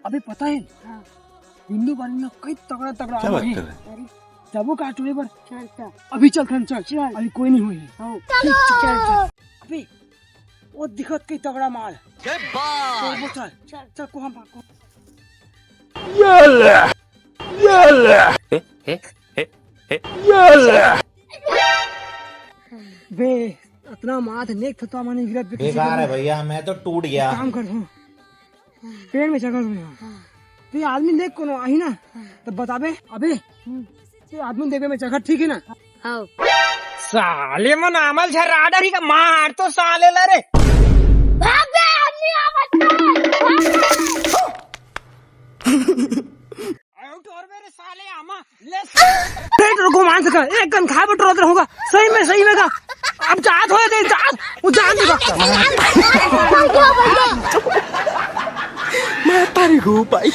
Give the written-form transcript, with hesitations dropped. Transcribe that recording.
अबे पता है हिंदू बानी में कई तगड़ा तगड़ा आम है। जाबो काटवे पर अभी चल खन चल अभी कोई नहीं हुई चल अबे वो दिखत कई तगड़ा माल चल चल को हम बे इतना माथ नेक थता माने गिरत बेकार है भैया, मैं तो टूट गया। काम कर पेड़ में जगह में तो ये आदमी देख कोनो आई ना तो बताबे अबे ये आदमी देखे में जगह ठीक है ना। साले मन आमल छे राडर ही का मार तो साले लरे भाग बे आदमी आवत आउट और मेरे साले आमा ले पेट रुको मान सका एक गन खा बट रोत होगा सही में का अब जात हो दे जात वो जान देगा मैं तारी को भाई।